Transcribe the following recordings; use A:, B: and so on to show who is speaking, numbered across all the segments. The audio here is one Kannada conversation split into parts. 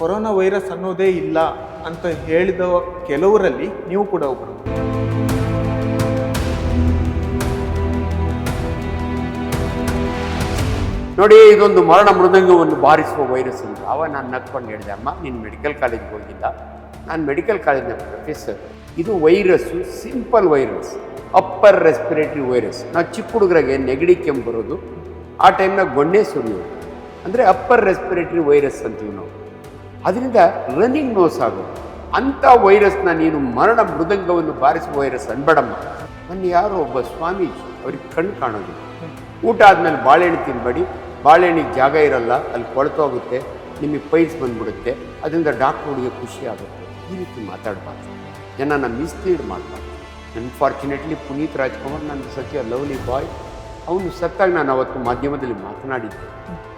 A: ಕೊರೋನಾ ವೈರಸ್ ಅನ್ನೋದೇ ಇಲ್ಲ ಅಂತ ಹೇಳಿದ ಕೆಲವರಲ್ಲಿ ನೀವು ಕೂಡ ಒಬ್ಬರು.
B: ನೋಡಿ, ಇದೊಂದು ಮರಣ ಮೃದಂಗವನ್ನು ಬಾರಿಸುವ ವೈರಸ್ ಅಂತ. ನಾನು ನಕ್ಕೊಂಡು ಹೇಳಿದೆ, ಅಮ್ಮ ನೀನು ಮೆಡಿಕಲ್ ಕಾಲೇಜ್ಗೆ ಹೋಗಿಲ್ಲ, ನಾನು ಮೆಡಿಕಲ್ ಕಾಲೇಜಿನ ಪ್ರೊಫೆಸರ್. ಇದು virus simple virus, upper respiratory virus. ನಾವು ಚಿಕ್ಕ ಹುಡುಗರಿಗೆ ನೆಗಡಿ ಕೆಮ್ಮು ಬರೋದು, ಆ ಟೈಮ್ನಾಗ ಗೊಣ್ಣೆ ಸುರಿಯೋದು, ಅಂದರೆ ಅಪ್ಪರ್ ರೆಸ್ಪಿರೇಟರಿ ವೈರಸ್ ಅಂತೀವಿ ನಾವು. ಅದರಿಂದ ರನ್ನಿಂಗ್ ನೋಸ್ ಆಗೋದು. ಅಂಥ ವೈರಸ್ನ ನೀನು ಮರಣ ಮೃದಂಗವನ್ನು ಬಾರಿಸುವ ವೈರಸ್ ಅನ್ಬೇಡಮ್ಮ. ನನ್ನ ಯಾರೋ ಒಬ್ಬ ಸ್ವಾಮೀಜಿ, ಅವ್ರಿಗೆ ಕಣ್ಣು ಕಾಣೋದು, ಊಟ ಆದಮೇಲೆ ಬಾಳೆಹಣ್ಣು ತಿನ್ಬೇಡಿ, ಬಾಳೆಹಣ್ಣಿಗೆ ಜಾಗ ಇರಲ್ಲ, ಅಲ್ಲಿ ಕೊಳ್ತೋಗುತ್ತೆ, ನಿಮಗೆ ಪೈಲ್ಸ್ ಬಂದ್ಬಿಡುತ್ತೆ, ಅದರಿಂದ ಡಾಕ್ಟ್ರುಗಳಿಗೆ ಖುಷಿ ಆಗುತ್ತೆ. ಈ ರೀತಿ ಮಾತಾಡಬಾರ್ದು, ಜನನ ಮಿಸ್ಲೀಡ್ ಮಾಡಬಾರ್ದು. ಅನ್ಫಾರ್ಚುನೇಟ್ಲಿ ಪುನೀತ್ ರಾಜ್ಕುಮಾರ್ ನನ್ನ ಸತ್ಯ ಲವ್ಲಿ ಬಾಯ್, ಅವನು ಸತ್ತಾಗ ನಾನು ಅವತ್ತು ಮಾಧ್ಯಮದಲ್ಲಿ ಮಾತನಾಡಿದ್ದೆ.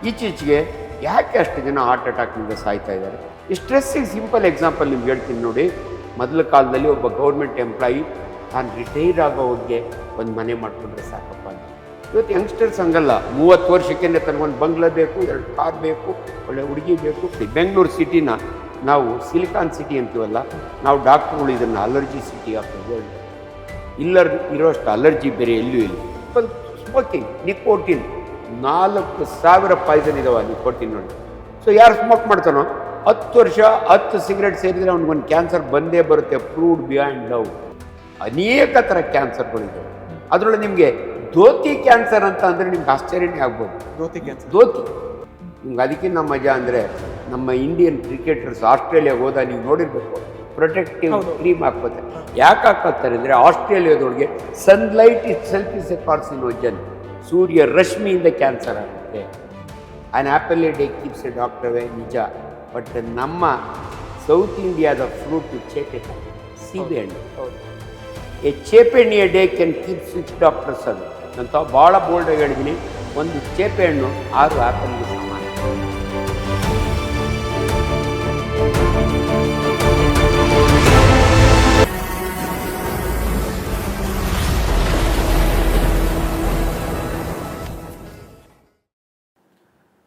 B: ಈಚೀಚೆಗೆ ಯಾಕೆ ಅಷ್ಟು ಜನ ಹಾರ್ಟ್ ಅಟ್ಯಾಕ್ನಿಂದ ಸಾಯ್ತಾ ಇದ್ದಾರೆ? ಈ ಸ್ಟ್ರೆಸ್ಸಿಗೆ ಸಿಂಪಲ್ ಎಕ್ಸಾಂಪಲ್ ನಿಮ್ಗೆ ಹೇಳ್ತೀನಿ ನೋಡಿ. ಮೊದಲ ಕಾಲದಲ್ಲಿ ಒಬ್ಬ ಗೌರ್ಮೆಂಟ್ ಎಂಪ್ಲಾಯಿ ತಾನು ರಿಟೈರ್ ಆಗೋರಿಗೆ ಒಂದು ಮನೆ ಮಾಡಿಕೊಂಡ್ರೆ ಸಾಕಪ್ಪ ಅಂತ. ಇವತ್ತು ಯಂಗ್ಸ್ಟರ್ಸ್ ಹಂಗಲ್ಲ, 30 ವರ್ಷಕ್ಕೆ ತನಗೊಂದು ಬಂಗ್ಲಾ ಬೇಕು, 2 ಕಾರ್ ಬೇಕು, ಒಳ್ಳೆ ಹುಡುಗಿ ಬೇಕು. ಬೆಂಗಳೂರು ಸಿಟಿನ ನಾವು ಸಿಲಿಕಾನ್ ಸಿಟಿ ಅಂತೀವಲ್ಲ, ನಾವು ಡಾಕ್ಟ್ರುಗಳು ಇದನ್ನು allergy city of the world. ಇರೋಷ್ಟು ಅಲರ್ಜಿ ಬೇರೆ ಎಲ್ಲೂ ಇಲ್ಲ. ಸ್ಮೋಕಿಂಗ್, ನಿಕೋಟಿನ್, 4,000 ಪಾಯ್ಸನ್ ಇದಾವೆ ನಿಕೋಟಿನ್ ನೋಡಿ. ಸೊ ಯಾರು ಸ್ಮೋಕ್ ಮಾಡ್ತಾನೋ 10 ವರ್ಷ 10 ಸಿಗರೇಟ್ ಸೇರಿದರೆ ಅವ್ನಿಗೊಂದು ಕ್ಯಾನ್ಸರ್ ಬಂದೇ ಬರುತ್ತೆ. Proved beyond love. ಅನೇಕ ಥರ ಕ್ಯಾನ್ಸರ್ಗಳಿದ್ದಾವೆ. ಅದರೊಳಗೆ ನಿಮಗೆ ಧೋತಿ ಕ್ಯಾನ್ಸರ್ ಅಂತ ಅಂದರೆ ನಿಮ್ಗೆ ಆಶ್ಚರ್ಯನೇ ಆಗ್ಬೋದು.
A: ಧೋತಿ ಕ್ಯಾನ್ಸರ್,
B: ಧೋತಿ ನಿಮ್ಗೆ ಅದಕ್ಕಿಂತ ಮಜಾ ಅಂದರೆ ನಮ್ಮ ಇಂಡಿಯನ್ ಕ್ರಿಕೆಟರ್ಸ್ ಆಸ್ಟ್ರೇಲಿಯಾಗೆ ಹೋದ ನೀವು ನೋಡಿರ್ಬೇಕು, ಪ್ರೊಟೆಕ್ಟಿವ್ ಕ್ರೀಮ್ ಹಾಕ್ಕೋತಾರೆ. ಯಾಕೆ ಹಾಕೋತಾರೆ ಅಂದರೆ ಆಸ್ಟ್ರೇಲಿಯಾದೊಳಗೆ sunlight is self is a carcinogen, ಸೂರ್ಯ ರಶ್ಮಿಯಿಂದ ಕ್ಯಾನ್ಸರ್ ಆಗುತ್ತೆ. An apple a day keeps a doctor away, ನಿಜ. ಬಟ್ ನಮ್ಮ ಸೌತ್ ಇಂಡಿಯಾದ ಫ್ರೂಟು ಚೇಪೆಕಾಯಿ, ಸೀಬೆಹಣ್ಣು. ಎ ಚೇಪೆಹಣ್ಣು a day can keep 6 doctors. ಅದು ಅಂತ ಭಾಳ ಬೋಲ್ಡಾಗಿ ಹೇಳಿದ್ದೀನಿ. ಒಂದು ಚೇಪೆಹಣ್ಣು 6 ಆ್ಯಪಲ್ಗೆ ಸಮಾನ.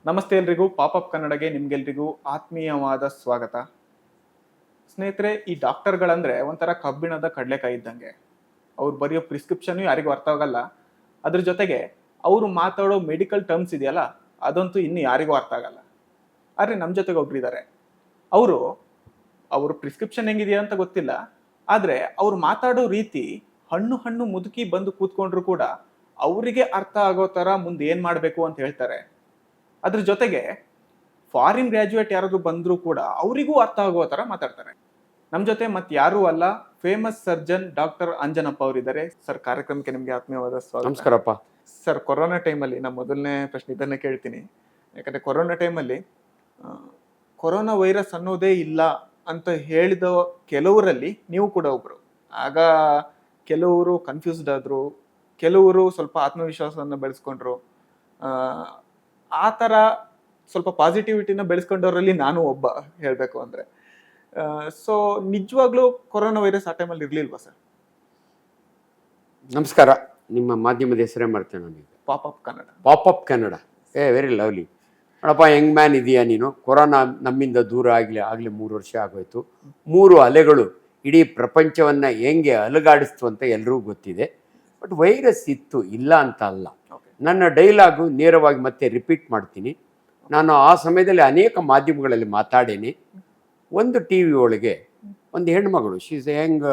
A: ನಮಸ್ತೆ ಎಲ್ರಿಗೂ, ಪಾಪಪ್ ಕನ್ನಡಗೆ ನಿಮ್ಗೆಲ್ರಿಗೂ ಆತ್ಮೀಯವಾದ ಸ್ವಾಗತ. ಸ್ನೇಹಿತರೆ, ಈ ಡಾಕ್ಟರ್ಗಳಂದ್ರೆ ಒಂಥರ ಕಬ್ಬಿಣದ ಕಡಲೆಕಾಯಿ ಇದ್ದಂಗೆ. ಅವ್ರು ಬರೆಯೋ ಪ್ರಿಸ್ಕ್ರಿಪ್ಷನ್ ಯಾರಿಗೂ ಅರ್ಥ ಆಗಲ್ಲ. ಅದ್ರ ಜೊತೆಗೆ ಅವರು ಮಾತಾಡೋ ಮೆಡಿಕಲ್ ಟರ್ಮ್ಸ್ ಇದೆಯಲ್ಲ, ಅದಂತೂ ಇನ್ನು ಯಾರಿಗೂ ಅರ್ಥ ಆಗಲ್ಲ. ಆದರೆ ನಮ್ಮ ಜೊತೆಗೆ ಒಬ್ರಿದ್ದಾರೆ. ಅವರು ಪ್ರಿಸ್ಕ್ರಿಪ್ಷನ್ ಹೆಂಗಿದೆಯಾ ಅಂತ ಗೊತ್ತಿಲ್ಲ, ಆದರೆ ಅವ್ರು ಮಾತಾಡೋ ರೀತಿ ಹಣ್ಣು ಮುದುಕಿ ಬಂದು ಕೂತ್ಕೊಂಡ್ರು ಕೂಡ ಅವರಿಗೆ ಅರ್ಥ ಆಗೋ ಥರ ಮುಂದೆ ಏನು ಮಾಡಬೇಕು ಅಂತ ಹೇಳ್ತಾರೆ. ಅದ್ರ ಜೊತೆಗೆ ಫಾರಿನ್ ಗ್ರ್ಯಾಜುಯೇಟ್ ಯಾರಾದ್ರೂ ಬಂದರೂ ಕೂಡ ಅವರಿಗೂ ಅರ್ಥ ಆಗೋ ಥರ ಮಾತಾಡ್ತಾರೆ. ನಮ್ಮ ಜೊತೆ ಮತ್ತೆ ಯಾರೂ ಅಲ್ಲ, ಫೇಮಸ್ ಸರ್ಜನ್ ಡಾಕ್ಟರ್ ಅಂಜನಪ್ಪ ಅವರಿದ್ದಾರೆ. ಸರ್, ಕಾರ್ಯಕ್ರಮಕ್ಕೆ ನಿಮಗೆ ಆತ್ಮೀಯವಾದ ಸ್ವಾಗತ.
B: ನಮಸ್ಕಾರಪ್ಪ.
A: ಸರ್, ಕೊರೋನಾ ಟೈಮಲ್ಲಿ ನಮ್ಮ ಮೊದಲನೇ ಪ್ರಶ್ನೆ ಇದನ್ನೇ ಕೇಳ್ತೀನಿ. ಯಾಕಂದರೆ ಕೊರೋನಾ ಟೈಮಲ್ಲಿ ಕೊರೋನಾ ವೈರಸ್ ಅನ್ನೋದೇ ಇಲ್ಲ ಅಂತ ಹೇಳಿದ ಕೆಲವರಲ್ಲಿ ನೀವು ಕೂಡ ಒಬ್ಬರು. ಆಗ ಕೆಲವರು ಕನ್ಫ್ಯೂಸ್ಡ್ ಆದರು, ಕೆಲವರು ಸ್ವಲ್ಪ ಆತ್ಮವಿಶ್ವಾಸವನ್ನು ಬೆಳೆಸ್ಕೊಂಡ್ರು. ಆ ಥರ ಸ್ವಲ್ಪ ಪಾಸಿಟಿವಿಟಿನ ಬೆಳೆಸ್ಕೊಂಡವರಲ್ಲಿ ನಾನು ಒಬ್ಬ, ಹೇಳಬೇಕು ಅಂದರೆ. ಸೊ ನಿಜವಾಗ್ಲೂ ಕೊರೋನಾ ವೈರಸ್ ಆ ಟೈಮಲ್ಲಿ ಇರಲಿಲ್ವಾ ಸರ್?
B: ನಮಸ್ಕಾರ. ನಿಮ್ಮ ಮಾಧ್ಯಮದ ಹೆಸರೇ ಮಾಡ್ತೇನೆ ನಾನು.
A: ಪಾಪಪ್ ಕನ್ನಡ.
B: ಪಾಪಪ್ ಕನ್ನಡ, ವೆರಿ ಲವ್ಲಿ. ನೋಡಪ್ಪ, ಯಂಗ್ ಮ್ಯಾನ್ ಇದೆಯಾ ನೀನು? ಕೊರೋನಾ ನಮ್ಮಿಂದ ದೂರ ಆಗಲಿ 3 ವರ್ಷ ಆಗೋಯ್ತು. 3 ಅಲೆಗಳು ಇಡೀ ಪ್ರಪಂಚವನ್ನು ಹೆಂಗೆ ಅಲುಗಾಡಿಸ್ತು ಅಂತ ಎಲ್ರಿಗೂ ಗೊತ್ತಿದೆ. ಬಟ್ ವೈರಸ್ ಇತ್ತು, ಇಲ್ಲ ಅಂತ ಅಲ್ಲ. ನನ್ನ ಡೈಲಾಗು ನೇರವಾಗಿ ಮತ್ತೆ ರಿಪೀಟ್ ಮಾಡ್ತೀನಿ. ನಾನು ಆ ಸಮಯದಲ್ಲಿ ಅನೇಕ ಮಾಧ್ಯಮಗಳಲ್ಲಿ ಮಾತಾಡೇನೆ. ಒಂದು ಟಿ ವಿ ಒಳಗೆ ಒಂದು ಹೆಣ್ಮಗಳು, ಶೀಸ್ ಹೆಂಗ್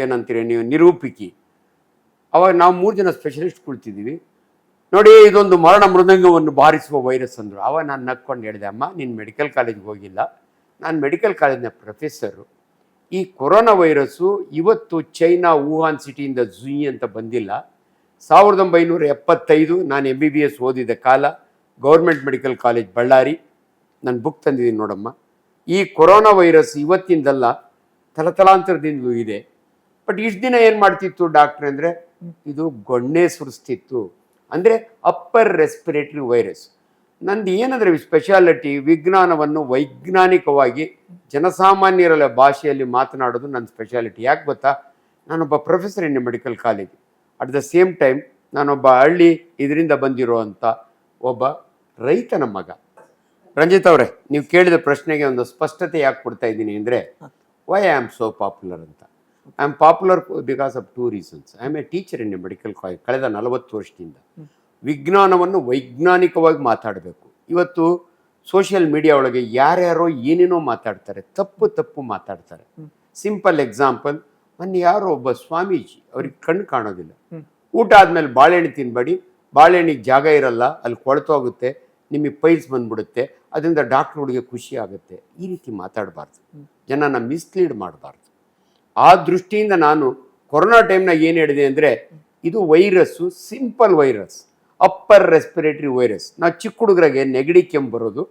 B: ಏನಂತೀರಿ ನೀವು, ನಿರೂಪಿಕಿ. ಅವಾಗ ನಾವು 3 ಜನ ಸ್ಪೆಷಲಿಸ್ಟ್ ಕುಳಿತಿದ್ದೀವಿ. ನೋಡಿ, ಇದೊಂದು ಮರಣ ಮೃದಂಗವನ್ನು ಬಾರಿಸುವ ವೈರಸ್ ಅಂದರು. ಅವಾಗ ನಾನು ನಕ್ಕೊಂಡು ಹೇಳಿದೆ, ಅಮ್ಮ ನೀನು ಮೆಡಿಕಲ್ ಕಾಲೇಜ್ಗೆ ಹೋಗಿಲ್ಲ, ನಾನು ಮೆಡಿಕಲ್ ಕಾಲೇಜಿನ ಪ್ರೊಫೆಸರು. ಈ ಕೊರೋನಾ ವೈರಸ್ಸು ಇವತ್ತು ಚೈನಾ ವುಹಾನ್ ಸಿಟಿಯಿಂದ ಝುಯಿ ಅಂತ ಬಂದಿಲ್ಲ. 1975 ನಾನು MBBS ಓದಿದ ಕಾಲ, ಗೌರ್ಮೆಂಟ್ ಮೆಡಿಕಲ್ ಕಾಲೇಜ್ ಬಳ್ಳಾರಿ. ನಾನು ಬುಕ್ ತಂದಿದ್ದೀನಿ ನೋಡಮ್ಮ. ಈ ಕೊರೋನಾ ವೈರಸ್ ಇವತ್ತಿಂದಲ್ಲ, ತಲತಲಾಂತರದಿಂದಲೂ ಇದೆ. ಬಟ್ ಇಷ್ಟು ದಿನ ಏನು ಮಾಡ್ತಿತ್ತು ಡಾಕ್ಟ್ರ್ ಅಂದರೆ, ಇದು ಗೊಣ್ಣೆ ಸುರಿಸ್ತಿತ್ತು. ಅಂದರೆ ಅಪ್ಪರ್ ರೆಸ್ಪಿರೇಟರಿ ವೈರಸ್. ನಂದು ಏನಂದರೆ ಸ್ಪೆಷಾಲಿಟಿ, ವಿಜ್ಞಾನವನ್ನು ವೈಜ್ಞಾನಿಕವಾಗಿ ಜನಸಾಮಾನ್ಯರ ಭಾಷೆಯಲ್ಲಿ ಮಾತನಾಡೋದು ನನ್ನ ಸ್ಪೆಷಾಲಿಟಿ. ಯಾಕೆ ಗೊತ್ತಾ? ನಾನೊಬ್ಬ professor in medical college. At the same time ನಾನೊಬ್ಬ ಹಳ್ಳಿ ಇದರಿಂದ ಬಂದಿರೋ ಅಂಥ ಒಬ್ಬ ರೈತನ ಮಗ. ರಂಜಿತ್ ಅವರೇ, ನೀವು ಕೇಳಿದ ಪ್ರಶ್ನೆಗೆ ಒಂದು ಸ್ಪಷ್ಟತೆ ಯಾಕೆ ಕೊಡ್ತಾ ಇದ್ದೀನಿ ಅಂದರೆ, why I am so popular ಅಂತ. I am popular because of 2 reasons. I am a teacher in a medical college ಕಳೆದ 40 ವರ್ಷದಿಂದ. ವಿಜ್ಞಾನವನ್ನು ವೈಜ್ಞಾನಿಕವಾಗಿ ಮಾತಾಡಬೇಕು. ಇವತ್ತು ಸೋಷಿಯಲ್ ಮೀಡಿಯಾ ಒಳಗೆ ಯಾರ್ಯಾರೋ ಏನೇನೋ ಮಾತಾಡ್ತಾರೆ, ತಪ್ಪು ಮಾತಾಡ್ತಾರೆ. ಸಿಂಪಲ್ ಎಕ್ಸಾಂಪಲ್, ಮೊನ್ನೆ ಯಾರೋ ಒಬ್ಬ ಸ್ವಾಮೀಜಿ, ಅವ್ರಿಗೆ ಕಣ್ಣು ಕಾಣೋದಿಲ್ಲ, ಊಟ ಆದಮೇಲೆ ಬಾಳೆಹಣ್ಣು ತಿನ್ಬೇಡಿ, ಬಾಳೆಹಣ್ಣಿಗೆ ಜಾಗ ಇರಲ್ಲ, ಅಲ್ಲಿ ಕೊಳ್ತೋಗುತ್ತೆ, ನಿಮಗೆ ಪೈಲ್ಸ್ ಬಂದ್ಬಿಡುತ್ತೆ, ಅದರಿಂದ ಡಾಕ್ಟ್ರುಗಳಿಗೆ ಖುಷಿ ಆಗುತ್ತೆ. ಈ ರೀತಿ ಮಾತಾಡಬಾರ್ದು, ಜನನ ಮಿಸ್ಲೀಡ್ ಮಾಡಬಾರ್ದು. ಆ ದೃಷ್ಟಿಯಿಂದ ನಾನು ಕೊರೋನಾ ಟೈಮ್ನಾಗ ಏನು ಹೇಳಿದೆ ಅಂದರೆ, ಇದು virus simple virus, upper respiratory virus. ನಾವು ಚಿಕ್ಕ ಹುಡುಗರಿಗೆ ನೆಗಡಿ ಕೆಮ್ಮು ಬರೋದು,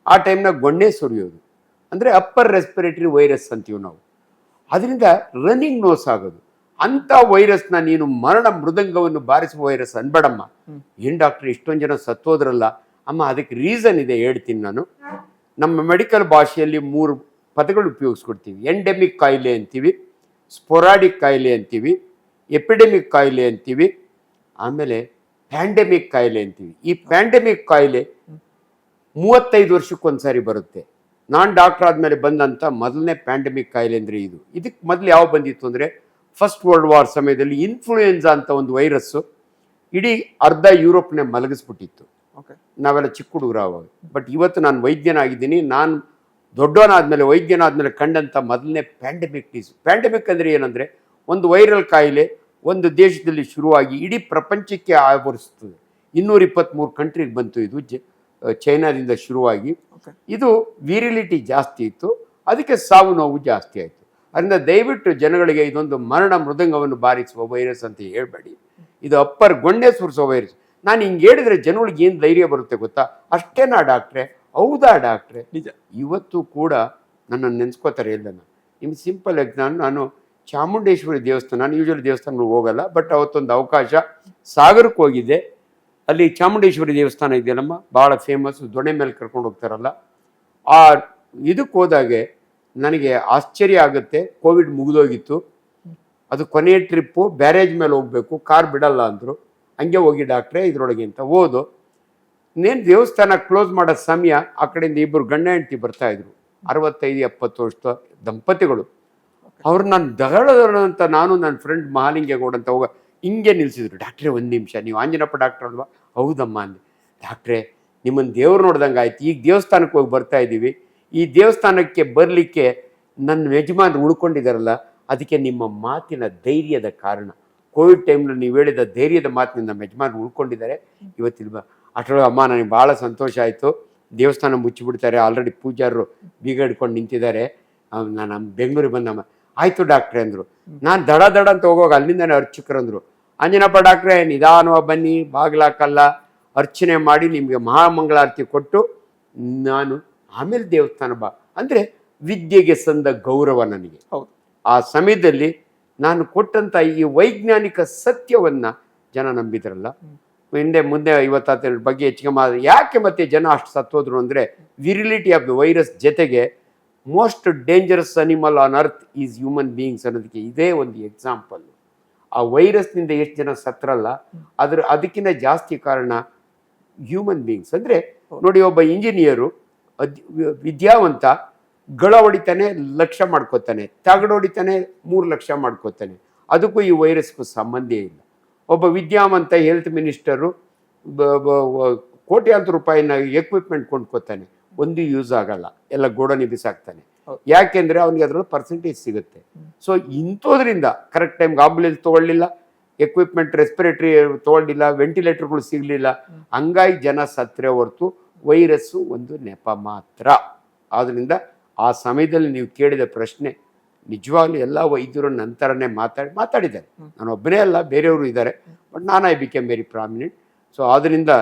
B: ಆ ಟೈಮ್ನಾಗ ಗೊಣ್ಣೆ ಸುರಿಯೋದು, ಅಂದರೆ ಅಪ್ಪರ್ ರೆಸ್ಪಿರೇಟರಿ ವೈರಸ್ ಅಂತೀವಿ ನಾವು. ಅದರಿಂದ ರನ್ನಿಂಗ್ ನೋಸ್ ಆಗೋದು. ಅಂಥ ವೈರಸ್ನ ನೀನು ಮರಣ ಮೃದಂಗವನ್ನು ಬಾರಿಸುವ ವೈರಸ್ ಅನ್ಬೇಡಮ್ಮ. ಏನು ಡಾಕ್ಟ್ರ್ ಇಷ್ಟೊಂದು ಜನ ಸತ್ತೋದ್ರಲ್ಲ ಅಮ್ಮ, ಅದಕ್ಕೆ ರೀಸನ್ ಇದೆ, ಹೇಳ್ತೀನಿ ನಾನು. ನಮ್ಮ ಮೆಡಿಕಲ್ ಭಾಷೆಯಲ್ಲಿ 3 ಪದಗಳು ಉಪಯೋಗಿಸ್ಕೊಡ್ತೀವಿ. ಎಂಡೆಮಿಕ್ ಕಾಯಿಲೆ ಅಂತೀವಿ, ಸ್ಪೊರಾಡಿಕ್ ಕಾಯಿಲೆ ಅಂತೀವಿ, ಎಪಿಡೆಮಿಕ್ ಕಾಯಿಲೆ ಅಂತೀವಿ, ಆಮೇಲೆ ಪ್ಯಾಂಡೆಮಿಕ್ ಕಾಯಿಲೆ ಅಂತೀವಿ. ಈ ಪ್ಯಾಂಡೆಮಿಕ್ ಕಾಯಿಲೆ 35 ವರ್ಷಕ್ಕೊಂದ್ಸಾರಿ ಬರುತ್ತೆ. ನಾನು ಡಾಕ್ಟರ್ ಆದಮೇಲೆ ಬಂದಂಥ ಮೊದಲನೇ ಪ್ಯಾಂಡೆಮಿಕ್ ಕಾಯಿಲೆ ಅಂದರೆ ಇದು. ಇದಕ್ಕೆ ಮೊದಲು ಯಾವ ಬಂದಿತ್ತು ಅಂದರೆ, ಫಸ್ಟ್ ವರ್ಲ್ಡ್ ವಾರ್ ಸಮಯದಲ್ಲಿ ಇನ್ಫ್ಲೂಯೆನ್ಸಾ ಅಂತ ಒಂದು ವೈರಸ್ಸು ಇಡೀ ಅರ್ಧ ಯುರೋಪ್ನೇ ಮಲಗಿಸ್ಬಿಟ್ಟಿತ್ತು. ನಾವೆಲ್ಲ ಚಿಕ್ಕ ಹುಡುಗರು ಆವಾಗ. ಬಟ್ ಇವತ್ತು ನಾನು ವೈದ್ಯನಾಗಿದ್ದೀನಿ. ನಾನು ದೊಡ್ಡವನಾದ್ಮೇಲೆ ವೈದ್ಯನಾದ್ಮೇಲೆ ಕಂಡಂಥ ಮೊದಲನೇ ಪ್ಯಾಂಡೆಮಿಕ್ ಡಿಸೀಸ್. ಪ್ಯಾಂಡೆಮಿಕ್ ಅಂದರೆ ಏನಂದರೆ, ಒಂದು ವೈರಲ್ ಕಾಯಿಲೆ ಒಂದು ದೇಶದಲ್ಲಿ ಶುರುವಾಗಿ ಇಡೀ ಪ್ರಪಂಚಕ್ಕೆ ಆವರಿಸ್ತದೆ. 223 ಕಂಟ್ರಿಗೆ ಬಂತು ಇದು. ಚೈನಾದಿಂದ ಶುರುವಾಗಿ ಇದು ವೀರಿಲಿಟಿ ಜಾಸ್ತಿ ಇತ್ತು, ಅದಕ್ಕೆ ಸಾವು ನೋವು ಜಾಸ್ತಿ ಆಯಿತು. ಅದರಿಂದ ದಯವಿಟ್ಟು ಜನಗಳಿಗೆ ಇದೊಂದು ಮರಣ ಮೃದಂಗವನ್ನು ಬಾರಿಸುವ ವೈರಸ್ ಅಂತ ಹೇಳ್ಬೇಡಿ, ಇದು ಅಪ್ಪರ್ ಗೊಣ್ಣೆ ಸುರಿಸೋ ವೈರಸ್. ನಾನು ಹಿಂಗೆ ಹೇಳಿದ್ರೆ ಜನಗಳಿಗೆ ಏನು ಧೈರ್ಯ ಬರುತ್ತೆ ಗೊತ್ತಾ? ಅಷ್ಟೇನಾ ಡಾಕ್ಟ್ರೆ? ಹೌದಾ ಡಾಕ್ಟ್ರೆ? ನಿಜ. ಇವತ್ತು ಕೂಡ ನನ್ನನ್ನು ನೆನೆಸ್ಕೋತಾರೆ ಎಲ್ಲನ. ನಿಮ್ಗೆ ಸಿಂಪಲ್ ಎಕ್ಸಾಮ್, ನಾನು ಚಾಮುಂಡೇಶ್ವರಿ ದೇವಸ್ಥಾನ, ನಾನು ಯೂಶಲಿ ದೇವಸ್ಥಾನಗಳು ಹೋಗಲ್ಲ, ಬಟ್ ಅವತ್ತೊಂದು ಅವಕಾಶ ಸಾಗರಕ್ಕೆ ಹೋಗಿದ್ದೆ. ಅಲ್ಲಿ ಚಾಮುಂಡೇಶ್ವರಿ ದೇವಸ್ಥಾನ ಇದೆಯಲ್ಲಮ್ಮ, ಭಾಳ ಫೇಮಸ್, ದೊಣ್ಣೆ ಮೇಲೆ ಕರ್ಕೊಂಡು ಹೋಗ್ತಾರಲ್ಲ, ಆ ಇದಕ್ಕೆ ಹೋದಾಗೆ ನನಗೆ ಆಶ್ಚರ್ಯ ಆಗುತ್ತೆ. ಕೋವಿಡ್ ಮುಗಿದೋಗಿತ್ತು, ಅದು ಕೊನೆಯ ಟ್ರಿಪ್ಪು, ಬ್ಯಾರೇಜ್ ಮೇಲೆ ಹೋಗಬೇಕು, ಕಾರ್ ಬಿಡಲ್ಲ ಅಂದರು. ಹಂಗೆ ಹೋಗಿ ಡಾಕ್ಟ್ರೆ ಇದರೊಳಗೆ ಅಂತ ಹೋದು, ಇನ್ನೇನು ದೇವಸ್ಥಾನ ಕ್ಲೋಸ್ ಮಾಡೋ ಸಮಯ, ಆ ಕಡೆಯಿಂದ 2 ಗಂಡ ಹೆಂಡತಿ ಬರ್ತಾಯಿದ್ರು, 65-70 ವರ್ಷದ ದಂಪತಿಗಳು. ಅವ್ರು ನಾನು ದಗಳಂತ ನಾನು ನನ್ನ ಫ್ರೆಂಡ್ ಮಹಾಲಿಂಗೇಗೌಡ ಅಂತ ಹೋಗ ಹಿಂಗೆ ನಿಲ್ಲಿಸಿದ್ರು. ಡಾಕ್ಟ್ರೇ 1 ನಿಮಿಷ, ನೀವು ಆಂಜನಪ್ಪ ಡಾಕ್ಟ್ರ್ ಅಲ್ವಾ? ಹೌದಮ್ಮ ಅಂದೆ. ಡಾಕ್ಟ್ರೇ ನಿಮ್ಮನ್ನು ದೇವ್ರು ನೋಡ್ದಂಗೆ ಆಯ್ತು, ಈಗ ದೇವಸ್ಥಾನಕ್ಕೆ ಹೋಗಿ ಬರ್ತಾ ಇದ್ದೀವಿ, ಈ ದೇವಸ್ಥಾನಕ್ಕೆ ಬರಲಿಕ್ಕೆ ನನ್ನ ಯಜಮಾನ್ರು ಉಳ್ಕೊಂಡಿದ್ದಾರಲ್ಲ, ಅದಕ್ಕೆ ನಿಮ್ಮ ಮಾತಿನ ಧೈರ್ಯದ ಕಾರಣ. ಕೋವಿಡ್ ಟೈಮ್ನಲ್ಲಿ ನೀವು ಹೇಳಿದ ಧೈರ್ಯದ ಮಾತಿನಿಂದ ನಮ್ಮ ಯಜಮಾನ್ರು ಉಳ್ಕೊಂಡಿದ್ದಾರೆ, ಇವತ್ತಿಲ್ವಾ? ಅಷ್ಟರೊಳಗೆ ಅಮ್ಮ ನನಗೆ ಭಾಳ ಸಂತೋಷ ಆಯಿತು, ದೇವಸ್ಥಾನ ಮುಚ್ಚಿಬಿಡ್ತಾರೆ, ಆಲ್ರೆಡಿ ಪೂಜಾರರು ಬೀಗ ಹಿಡ್ಕೊಂಡು ನಿಂತಿದ್ದಾರೆ, ನಾನು ಬೆಂಗಳೂರಿಗೆ ಬಂದಮ್ಮ. ಆಯಿತು ಡಾಕ್ಟ್ರೆ ಅಂದರು. ನಾನು ದಡ ಅಂತ ಹೋಗುವಾಗ ಅಲ್ಲಿಂದನೇ ಅರ್ಚಕರಂದರು, ಅಂಜನಪ್ಪ ಡಾಕ್ಟ್ರೆ ನಿಧಾನವಾಗಿ ಬನ್ನಿ, ಬಾಗಿಲಾಕಲ್ಲ, ಅರ್ಚನೆ ಮಾಡಿ ನಿಮಗೆ ಮಹಾಮಂಗಳಾರತಿ ಕೊಟ್ಟು ನಾನು ಆಮೇಲೆ ದೇವಸ್ಥಾನ ಬಾ ಅಂದರೆ ವಿದ್ಯೆಗೆ ಸಂದ ಗೌರವ ನನಗೆ. ಆ ಸಮಯದಲ್ಲಿ ನಾನು ಕೊಟ್ಟಂಥ ಈ ವೈಜ್ಞಾನಿಕ ಸತ್ಯವನ್ನು ಜನ ನಂಬಿದ್ರಲ್ಲ. ಮುಂದೆ 50 ಬಗ್ಗೆ ಹೆಚ್ಚಿಗೆ ಯಾಕೆ ಮತ್ತೆ ಜನ ಅಷ್ಟು ಸತ್ತೋದ್ರು ಅಂದರೆ, ವಿರಿಲಿಟಿ ಆಫ್ ದ ವೈರಸ್ ಜೊತೆಗೆ most dangerous animal on earth is human beings ಅನ್ನೋದಕ್ಕೆ ಇದೇ ಒಂದು ಎಕ್ಸಾಂಪಲ್. ಆ ವೈರಸ್ನಿಂದ ಎಷ್ಟು ಜನ ಸತ್ರಲ್ಲ, ಅದಕ್ಕಿಂತ ಜಾಸ್ತಿ ಕಾರಣ ಹ್ಯೂಮನ್ ಬೀಯಿಂಗ್ಸ್. ಅಂದರೆ ನೋಡಿ, ಒಬ್ಬ ಇಂಜಿನಿಯರು ವಿದ್ಯಾವಂತ ಗಳ ಹೊಡಿತಾನೆ, ಲಕ್ಷ ಮಾಡ್ಕೋತಾನೆ, ತಗಡು ಹೊಡಿತಾನೆ, 3 ಲಕ್ಷ ಮಾಡ್ಕೋತಾನೆ. ಅದಕ್ಕೂ ಈ ವೈರಸ್ಗೂ ಸಂಬಂಧ ಇಲ್ಲ. ಒಬ್ಬ ವಿದ್ಯಾವಂತ ಹೆಲ್ತ್ ಮಿನಿಸ್ಟರು ಕೋಟ್ಯಾಂತರ ರೂಪಾಯಿನ ಎಕ್ವಿಪ್ಮೆಂಟ್ ಕೊಂಡ್ಕೋತಾನೆ, ಒಂದು ಯೂಸ್ ಆಗಲ್ಲ, ಎಲ್ಲ ಗೋಡನಿ ಬಿಸಾಕ್ತಾನೆ. ಯಾಕೆಂದರೆ ಅವನಿಗೆ ಅದರಲ್ಲಿ ಪರ್ಸೆಂಟೇಜ್ ಸಿಗುತ್ತೆ. ಸೊ ಇಂಥದ್ರಿಂದ ಕರೆಕ್ಟ್ ಟೈಮ್ಗೆ ಆಂಬುಲೆನ್ಸ್ ತೊಗೊಳ್ಳಿಲ್ಲ, ಎಕ್ವಿಪ್ಮೆಂಟ್ ರೆಸ್ಪಿರೇಟರಿ ತೊಗೊಳ್ಳಿಲ್ಲ, ವೆಂಟಿಲೇಟರ್ಗಳು ಸಿಗಲಿಲ್ಲ, ಹಂಗಾಗಿ ಜನ ಸತ್ತರೆ ಹೊರತು ವೈರಸ್ಸು ಒಂದು ನೆಪ ಮಾತ್ರ. ಆದ್ದರಿಂದ ಆ ಸಮಯದಲ್ಲಿ ನೀವು ಕೇಳಿದ ಪ್ರಶ್ನೆ ನಿಜವಾಗ್ಲೂ ಎಲ್ಲ ವೈದ್ಯರು ನಂತರನೇ ಮಾತಾಡಿದ್ದಾರೆ. ನಾನು ಒಬ್ಬನೇ ಅಲ್ಲ, ಬೇರೆಯವರು ಇದ್ದಾರೆ, ಬಟ್ ನಾನು I became very prominent. So ಆದ್ದರಿಂದ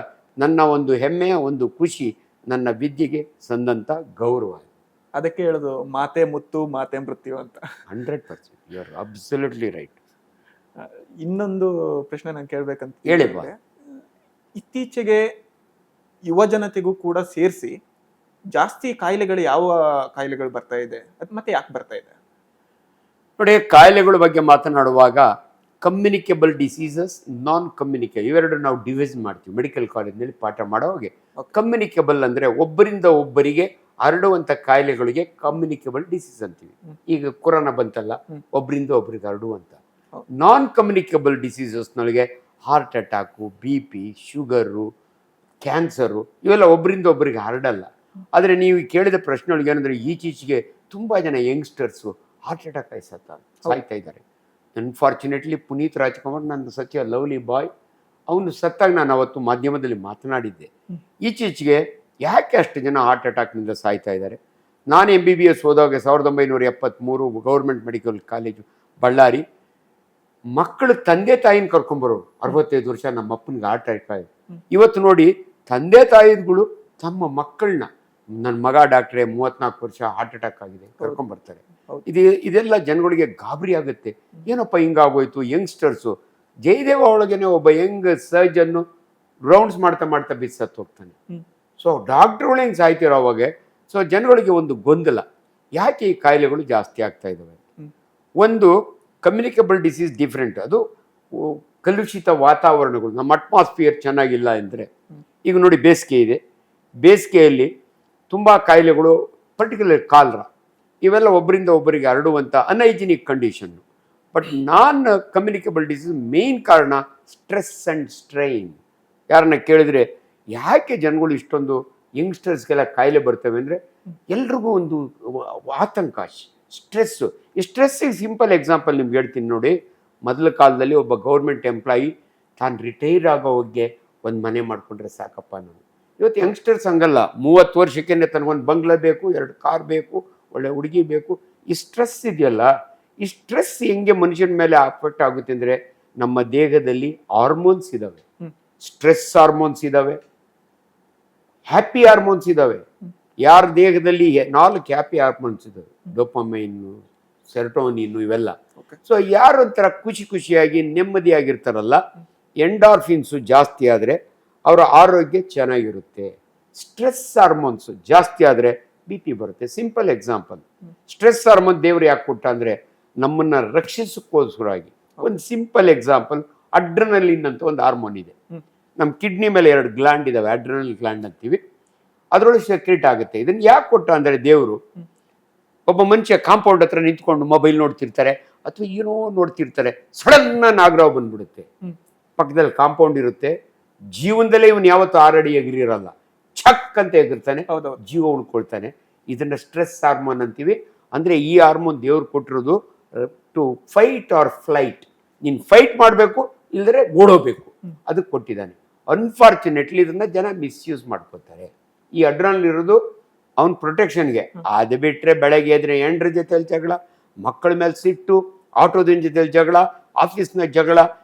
B: ನನ್ನ ಒಂದು ಹೆಮ್ಮೆ, ಒಂದು ಖುಷಿ ನನ್ನ ವಿದ್ಯೆಗೆ ಸಂದಂಥ ಗೌರವ.
A: ಅದಕ್ಕೆ ಹೇಳೋದು ಮಾತೆ ಮುತ್ತು ಮಾತೆ ಮೃತ್ಯು ಅಂತ.
B: 100% ಯು ಆರ್ ಅಬ್ಸಲ್ಯೂಟ್ಲಿ ರೈಟ್.
A: ಇನ್ನೊಂದು ಪ್ರಶ್ನೆ ನಾನು ಕೇಳಬೇಕಂತ
B: ಹೇಳಿಲ್ವಾ?
A: ಇತ್ತೀಚೆಗೆ ಯುವ ಜನತೆಗೂ ಕೂಡ ಸೇರಿಸಿ ಜಾಸ್ತಿ ಕಾಯಿಲೆಗಳು, ಯಾವ ಕಾಯಿಲೆಗಳು ಬರ್ತಾ ಇದೆ, ಅದು ಮತ್ತೆ ಯಾಕೆ ಬರ್ತಾ ಇದೆ?
B: ನೋಡಿ, ಕಾಯಿಲೆಗಳ ಬಗ್ಗೆ ಮಾತನಾಡುವಾಗ ಕಮ್ಯುನಿಕೇಬಲ್ ಡಿಸೀಸಸ್, ನಾನ್ ಕಮ್ಯುನಿಕೇಬಲ್, ಇವೆರಡು ನಾವು ಡಿವೈಸ್ ಮಾಡ್ತೀವಿ ಮೆಡಿಕಲ್ ಕಾಲೇಜ್ನಲ್ಲಿ ಪಾಠ ಮಾಡೋವಾಗೆ. ಕಮ್ಯುನಿಕೇಬಲ್ ಅಂದರೆ ಒಬ್ಬರಿಂದ ಒಬ್ಬರಿಗೆ ಹರಡುವಂಥ ಕಾಯಿಲೆಗಳಿಗೆ ಕಮ್ಯುನಿಕೇಬಲ್ ಡಿಸೀಸ್ ಅಂತೀವಿ. ಈಗ ಕೊರೋನಾ ಬಂತಲ್ಲ, ಒಬ್ಬರಿಂದ ಒಬ್ಬರಿಗೆ ಹರಡುವಂಥ. ನಾನ್ ಕಮ್ಯುನಿಕೇಬಲ್ ಡಿಸೀಸಸ್ನೊಳಗೆ heart attack, BP, sugar, cancer ಇವೆಲ್ಲ ಒಬ್ಬರಿಂದ ಒಬ್ಬರಿಗೆ ಹರಡಲ್ಲ. ಆದರೆ ನೀವು ಕೇಳಿದ ಪ್ರಶ್ನೆಗಳಿಗೆ ಏನಂದರೆ ಈಚೀಚೆಗೆ ತುಂಬ ಜನ ಯಂಗ್ಸ್ಟರ್ಸು ಹಾರ್ಟ್ ಅಟ್ಯಾಕ್ ಆಗಿ ಸಾಯ್ತಾ ಇದ್ದಾರೆ. ಅನ್ಫಾರ್ಚುನೇಟ್ಲಿ ಪುನೀತ್ ರಾಜ್ಕುಮಾರ್, ನನ್ನ ಸಚಿವ ಲವ್ಲಿ ಬಾಯ್, ಅವನು ಸತ್ತಾಗ ನಾನು ಅವತ್ತು ಮಾಧ್ಯಮದಲ್ಲಿ ಮಾತನಾಡಿದ್ದೆ. ಈಚೀಚೆಗೆ ಯಾಕೆ ಅಷ್ಟು ಜನ ಹಾರ್ಟ್ ಅಟ್ಯಾಕ್ನಿಂದ ಸಾಯ್ತಾ ಇದ್ದಾರೆ? ನಾನು MBBS ಹೋದಾಗ 1973 ಗೌರ್ಮೆಂಟ್ ಮೆಡಿಕಲ್ ಕಾಲೇಜು ಬಳ್ಳಾರಿ, ಮಕ್ಕಳು ತಂದೆ ತಾಯಿನ ಕರ್ಕೊಂಬರೋರು 65 ವರ್ಷ ನಮ್ಮ ಅಪ್ಪನಿಗೆ ಹಾರ್ಟ್ ಅಟ್ಯಾಕ್ ಆಗಿದೆ. ಇವತ್ತು ನೋಡಿ ತಂದೆ ತಾಯಿಗಳು ತಮ್ಮ ಮಕ್ಕಳನ್ನ, ನನ್ನ ಮಗ ಡಾಕ್ಟ್ರೆ 34 ವರ್ಷ ಹಾರ್ಟ್ ಅಟ್ಯಾಕ್ ಆಗಿದೆ ಕರ್ಕೊಂಬರ್ತಾರೆ. ಇದೆಲ್ಲ ಜನಗಳಿಗೆ ಗಾಬರಿ ಆಗುತ್ತೆ. ಏನಪ್ಪ ಹಿಂಗಾಗೋಯ್ತು? ಯಂಗ್ಸ್ಟರ್ಸು, ಜಯದೇವ ಒಳಗೇನೆ ಒಬ್ಬ ಯಂಗ್ ಸರ್ಜನ್ನು ರೌಂಡ್ಸ್ ಮಾಡ್ತಾ ಮಾಡ್ತಾ ಬಿಸತ್ತು ಹೋಗ್ತಾನೆ. ಸೊ ಡಾಕ್ಟ್ರುಗಳು ಹೆಂಗೆ ಸಾಯ್ತಿರೋ ಅವಾಗ. ಸೊ ಜನಗಳಿಗೆ ಒಂದು ಗೊಂದಲ, ಯಾಕೆ ಈ ಕಾಯಿಲೆಗಳು ಜಾಸ್ತಿ ಆಗ್ತಾ ಇದ್ದಾವೆ? ಒಂದು ಕಮ್ಯುನಿಕೇಬಲ್ ಡಿಸೀಸ್ ಡಿಫ್ರೆಂಟ್, ಅದು ಕಲುಷಿತ ವಾತಾವರಣಗಳು, ನಮ್ಮ ಅಟ್ಮಾಸ್ಫಿಯರ್ ಚೆನ್ನಾಗಿಲ್ಲ ಅಂದರೆ. ಈಗ ನೋಡಿ ಬೇಸಿಗೆ ಇದೆ, ಬೇಸಿಗೆಯಲ್ಲಿ ತುಂಬ ಕಾಯಿಲೆಗಳು, ಪರ್ಟಿಕ್ಯುಲರ್ ಕಾಲ್ರಾ, ಇವೆಲ್ಲ ಒಬ್ಬರಿಂದ ಒಬ್ಬರಿಗೆ ಹರಡುವಂಥ unhygienic condition. But non communicable disease main ಕಾರಣ ಸ್ಟ್ರೆಸ್ ಆ್ಯಂಡ್ ಸ್ಟ್ರೈನ್. ಯಾರನ್ನ ಕೇಳಿದ್ರೆ ಯಾಕೆ ಜನಗಳು ಇಷ್ಟೊಂದು ಯಂಗ್ಸ್ಟರ್ಸ್ಗೆಲ್ಲ ಕಾಯಿಲೆ ಬರ್ತವೆ ಅಂದರೆ ಎಲ್ರಿಗೂ ಒಂದು ಆತಂಕ, ಸ್ಟ್ರೆಸ್ಸು. ಈ ಸ್ಟ್ರೆಸ್ಸಿಗೆ ಸಿಂಪಲ್ ಎಕ್ಸಾಂಪಲ್ ನಿಮ್ಗೆ ಹೇಳ್ತೀನಿ ನೋಡಿ. ಮೊದಲ ಕಾಲದಲ್ಲಿ ಒಬ್ಬ ಗೌರ್ಮೆಂಟ್ ಎಂಪ್ಲಾಯಿ ತಾನು ರಿಟೈರ್ ಆಗೋ ಹೋಗಿ ಒಂದು ಮನೆ ಮಾಡಿಕೊಂಡ್ರೆ ಸಾಕಪ್ಪ ನಾನು. ಇವತ್ತು ಯಂಗ್ಸ್ಟರ್ಸ್ ಹಂಗಲ್ಲ, 30 ವರ್ಷಕ್ಕೆ ತನಗೊಂದು ಬಂಗ್ಲೆ ಬೇಕು, 2 ಕಾರ್ ಬೇಕು, ಒಳ್ಳೆ ಹುಡುಗಿ ಬೇಕು. ಈ ಸ್ಟ್ರೆಸ್ ಇದೆಯಲ್ಲ, ಈ ಸ್ಟ್ರೆಸ್ ಹೆಂಗೆ ಮನುಷ್ಯನ ಮೇಲೆ ಅಫೆಕ್ಟ್ ಆಗುತ್ತೆ ಅಂದರೆ, ನಮ್ಮ ದೇಹದಲ್ಲಿ ಹಾರ್ಮೋನ್ಸ್ ಇದ್ದಾವೆ, ಸ್ಟ್ರೆಸ್ ಹಾರ್ಮೋನ್ಸ್ ಇದ್ದಾವೆ, ಹ್ಯಾಪಿ ಹಾರ್ಮೋನ್ಸ್ ಇದ್ದಾವೆ. ಯಾರ ದೇಹದಲ್ಲಿ 4 ಹ್ಯಾಪಿ ಹಾರ್ಮೋನ್ಸ್ ಇದ್ದಾವೆ, ಡೋಪಮೈನು, ಸೆರೋಟೋನಿನ್ನು, ಇವೆಲ್ಲ. ಸೊ ಯಾರು ಒಂಥರ ಖುಷಿಯಾಗಿ ನೆಮ್ಮದಿಯಾಗಿರ್ತಾರಲ್ಲ, ಎಂಡಾರ್ಫಿನ್ಸು ಜಾಸ್ತಿ ಆದರೆ ಅವರ ಆರೋಗ್ಯ ಚೆನ್ನಾಗಿರುತ್ತೆ. ಸ್ಟ್ರೆಸ್ ಹಾರ್ಮೋನ್ಸು ಜಾಸ್ತಿ ಆದರೆ BP ಬರುತ್ತೆ. ಸಿಂಪಲ್ ಎಕ್ಸಾಂಪಲ್, ಸ್ಟ್ರೆಸ್ ಹಾರ್ಮೋನ್ ದೇವ್ರು ಯಾಕೆ ಕೊಟ್ಟ ಅಂದರೆ ನಮ್ಮನ್ನು ರಕ್ಷಿಸೋಕ್ಕೋಸ್ಕರವಾಗಿ. ಒಂದು ಸಿಂಪಲ್ ಎಕ್ಸಾಂಪಲ್, ಅಡ್ರಿನಲಿನ್ ಅಂತ ಒಂದು ಹಾರ್ಮೋನ್ ಇದೆ. ನಮ್ಮ ಕಿಡ್ನಿ ಮೇಲೆ 2 ಗ್ಲ್ಯಾಂಡ್ ಇದಾವೆ, ಅಡ್ರಿನಲ್ ಗ್ಲ್ಯಾಂಡ್ ಅಂತೀವಿ, ಅದರೊಳಗೆ ಸೆಕ್ರೆಟ್ ಆಗುತ್ತೆ. ಇದನ್ನು ಯಾಕೆ ಕೊಟ್ಟ ಅಂದರೆ ದೇವರು, ಒಬ್ಬ ಮನುಷ್ಯ ಕಾಂಪೌಂಡ್ ಹತ್ರ ನಿಂತ್ಕೊಂಡು ಮೊಬೈಲ್ ನೋಡ್ತಿರ್ತಾರೆ ಅಥವಾ ಏನೋ ನೋಡ್ತಿರ್ತಾರೆ, ಸಡನ್ನ ನಾಗರಾವ್ ಬಂದ್ಬಿಡುತ್ತೆ. ಪಕ್ಕದಲ್ಲಿ ಕಾಂಪೌಂಡ್ ಇರುತ್ತೆ, ಜೀವನದಲ್ಲೇ ಇವನು ಯಾವತ್ತು 6 ಅಡಿ ಎಗರಿರಲ್ಲ, ಛಕ್ ಅಂತ ಎಗರ್ತಾನೆ, ಜೀವ ಉಳ್ಕೊಳ್ತಾನೆ. ಇದನ್ನ ಸ್ಟ್ರೆಸ್ ಹಾರ್ಮೋನ್ ಅಂತೀವಿ. ಅಂದರೆ ಈ ಹಾರ್ಮೋನ್ ದೇವ್ರು ಕೊಟ್ಟಿರೋದು ಟು ಫೈಟ್ ಆರ್ ಫ್ಲೈಟ್. ನೀನು ಫೈಟ್ ಮಾಡಬೇಕು, ಇಲ್ಲದ್ರೆ ಓಡೋಬೇಕು, ಅದಕ್ಕೆ ಕೊಟ್ಟಿದ್ದಾನೆ. ಅನ್ಫಾರ್ಚುನೇಟ್ಲಿ ಇದನ್ನ ಜನ ಮಿಸ್ಯೂಸ್ ಮಾಡ್ಕೋತಾರೆ. ಈ ಅಡ್ರಿನಲ್ ಇರೋದು ಅವನ ಪ್ರೊಟೆಕ್ಷನ್ಗೆ. ಅದು ಬಿಟ್ಟರೆ ಬೆಳಗ್ಗೆ ಎದ್ರೆ ಹೆಂಡ್ರ ಜೊತೆಲಿ ಜಗಳ, ಮಕ್ಕಳ ಮೇಲೆ ಸಿಟ್ಟು, ಆಟೋದಿನ ಜೊತೆಲಿ ಜಗಳ, ಆಫೀಸ್ನಾಗ ಜಗಳ,